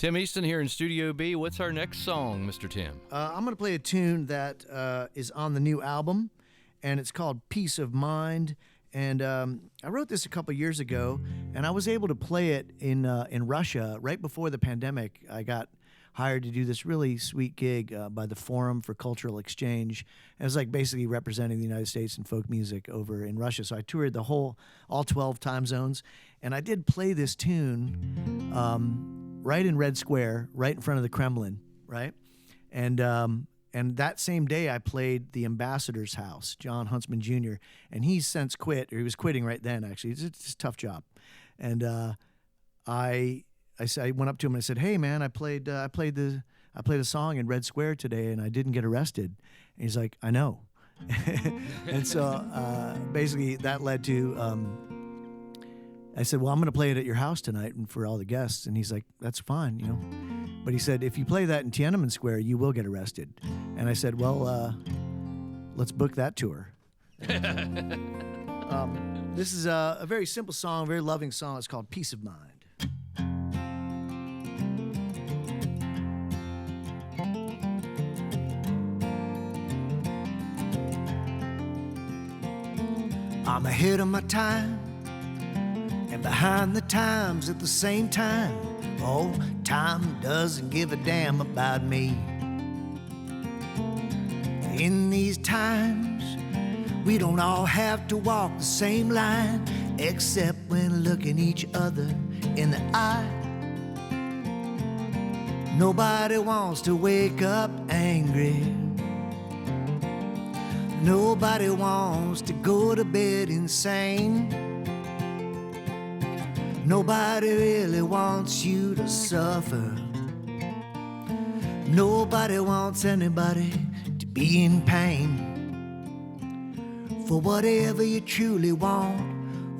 Tim Easton here in Studio B. What's our next song, Mr. Tim? I'm going to play a tune that is on the new album, and it's called Peace of Mind. And I wrote this a couple years ago, and I was able to play it in Russia right before the pandemic. I got hired to do this really sweet gig by the Forum for Cultural Exchange. It was like basically representing the United States in folk music over in Russia. So I toured all 12 time zones, and I did play this tune right in Red Square, right in front of the Kremlin, right? And that same day, I played the ambassador's house, John Huntsman Jr., and he's since quit, or he was quitting right then, actually. It's a tough job. And I went up to him and I said, "Hey, man, I played a song in Red Square today, and I didn't get arrested." And he's like, "I know." And so basically that led to, I said, "Well, I'm going to play it at your house tonight and for all the guests." And he's like, "That's fine, you know." But he said, "If you play that in Tiananmen Square, you will get arrested." And I said, "Well, let's book that tour." This is a very simple song, a very loving song. It's called Peace of Mind. I'm ahead of my time and behind the times at the same time. Oh, time doesn't give a damn about me. In these times, we don't all have to walk the same line, except when looking each other in the eye. Nobody wants to wake up angry. Nobody wants to go to bed insane. Nobody really wants you to suffer. Nobody wants anybody to be in pain. For whatever you truly want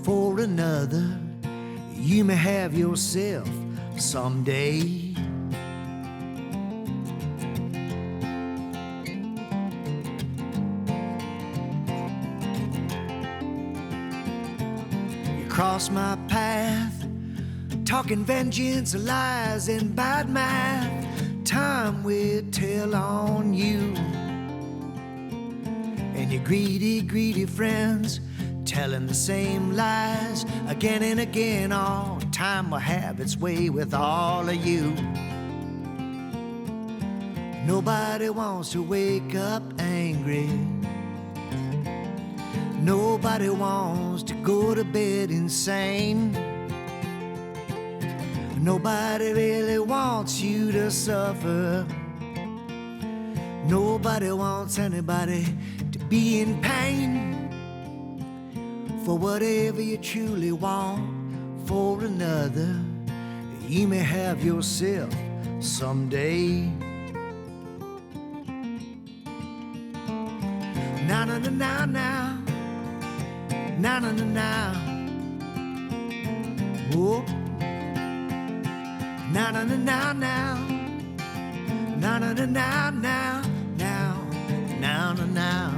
for another, you may have yourself someday. Cross my path, talking vengeance, lies, and bad math. Time will tell on you and your greedy, greedy friends, telling the same lies again and again. Oh, time will have its way with all of you. Nobody wants to wake up angry. Nobody wants to go to bed insane. Nobody really wants you to suffer. Nobody wants anybody to be in pain. For whatever you truly want for another, you may have yourself someday. Na na na na na. Na na na na, oh. Na na na na now, na na na na now, now na now.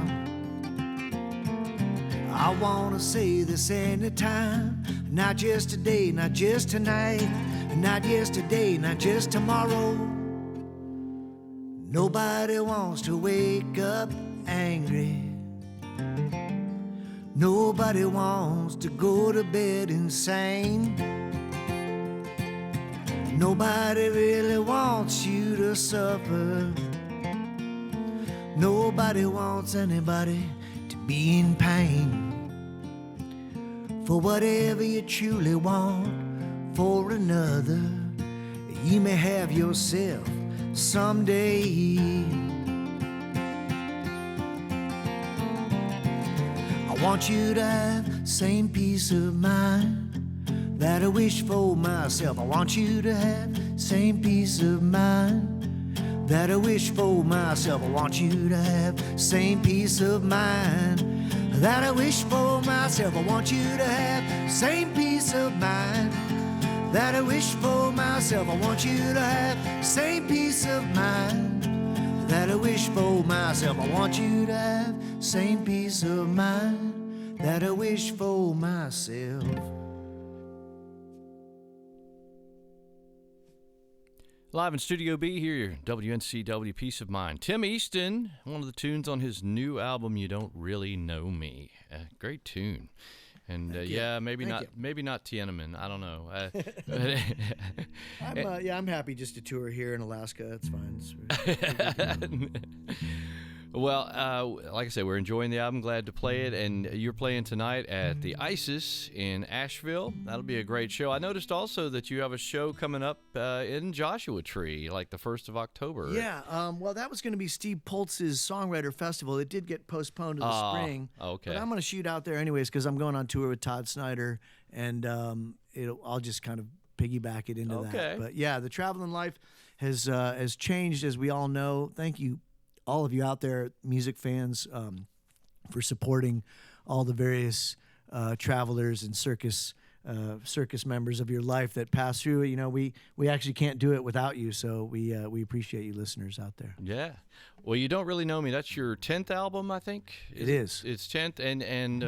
I wanna say this anytime, not just today, not just tonight, not yesterday, not just tomorrow. Nobody wants to wake up angry. Nobody wants to go to bed insane. Nobody really wants you to suffer. Nobody wants anybody to be in pain. For whatever you truly want for another, you may have yourself someday. I want you to have same peace of mind that I wish for myself. I want you to have same peace of mind that I wish for myself. I want you to have same peace of mind that I wish for myself. I want you to have same peace of mind that I wish for myself. I want you to have same peace of mind that I wish for myself. I want you to have same peace of mind that I wish for myself. Live in Studio B here, WNCW Peace of Mind. Tim Easton, one of the tunes on his new album, You Don't Really Know Me. Great tune. And yeah, maybe not Tiananmen. I don't know. I'm happy just to tour here in Alaska. It's fine. Well, like I said, we're enjoying the album. Glad to play it. And you're playing tonight at the ISIS in Asheville. That'll be a great show. I noticed also that you have a show coming up in Joshua Tree, like the 1st of October. Yeah. Well, that was going to be Steve Poltz's Songwriter Festival. It did get postponed to the spring. Okay. But I'm going to shoot out there anyways because I'm going on tour with Todd Snyder, and I'll just kind of piggyback it into that. But yeah, the Traveling Life has changed, as we all know. Thank you, all of you out there, music fans, for supporting all the various travelers and circus members of your life that pass through. You know, we actually can't do it without you, so we appreciate you listeners out there. Yeah. Well, You Don't Really Know Me. That's your 10th album, I think. It is. It's 10th, and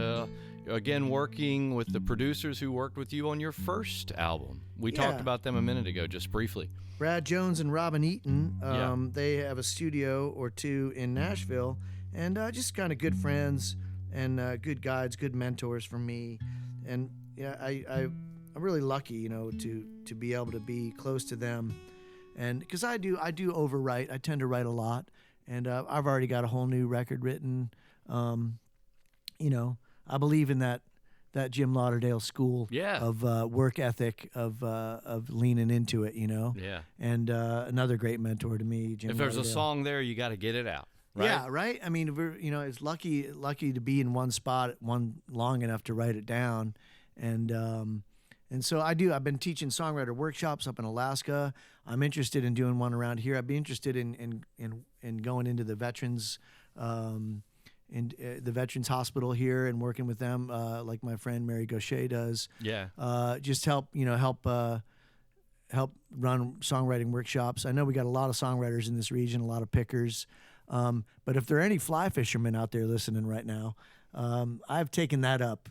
again, working with the producers who worked with you on your first album. We talked about them a minute ago, just briefly. Brad Jones and Robin Eaton, they have a studio or two in Nashville, and just kind of good friends and good guides, good mentors for me. And yeah, I'm really lucky, you know, to be able to be close to them, and because I do overwrite. I tend to write a lot, and I've already got a whole new record written. You know, I believe in that Jim Lauderdale school of work ethic, of leaning into it, you know. Yeah. And another great mentor to me, Jim. If there's Lauderdale. A song there, you got to get it out. Right? Yeah, right. I mean, it's lucky to be in one spot long enough to write it down, and so I do. I've been teaching songwriter workshops up in Alaska. I'm interested in doing one around here. I'd be interested in going into the veterans. In the Veterans Hospital here and working with them, like my friend Mary Gaucher does. Yeah. Just help run songwriting workshops. I know we got a lot of songwriters in this region, a lot of pickers. But if there are any fly fishermen out there listening right now, I've taken that up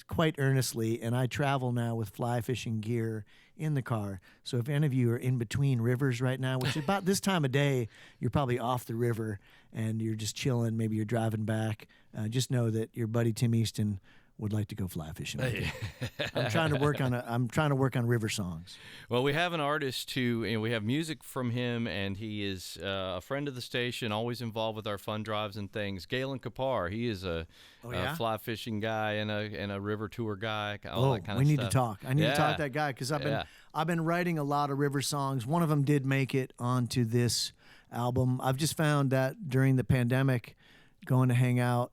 quite earnestly, and I travel now with fly fishing gear in the car. So if any of you are in between rivers right now, which is about this time of day, you're probably off the river and you're just chilling, maybe you're driving back, just know that your buddy Tim Easton would like to go fly fishing with you. I'm trying to work on river songs. Well, we have an artist who, and we have music from him, and he is a friend of the station, always involved with our fun drives and things. Galen Kapar, he is a fly fishing guy and a river tour guy. All that kind of stuff. We need to talk. I need to talk to that guy because I've been writing a lot of river songs. One of them did make it onto this album. I've just found that during the pandemic, going to hang out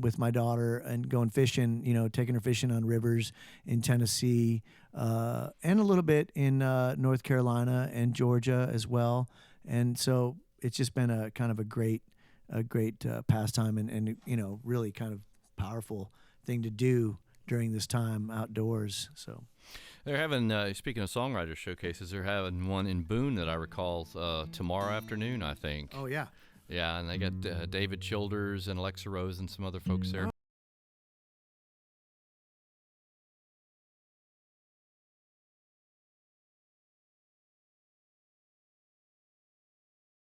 with my daughter and going fishing, you know, taking her fishing on rivers in Tennessee and a little bit in North Carolina and Georgia as well. And so it's just been a kind of a great pastime and you know, really kind of powerful thing to do during this time outdoors. So they're having, speaking of songwriter showcases, they're having one in Boone that I recall tomorrow afternoon, I think. Oh, yeah. Yeah, and they got David Childers and Alexa Rose and some other folks there.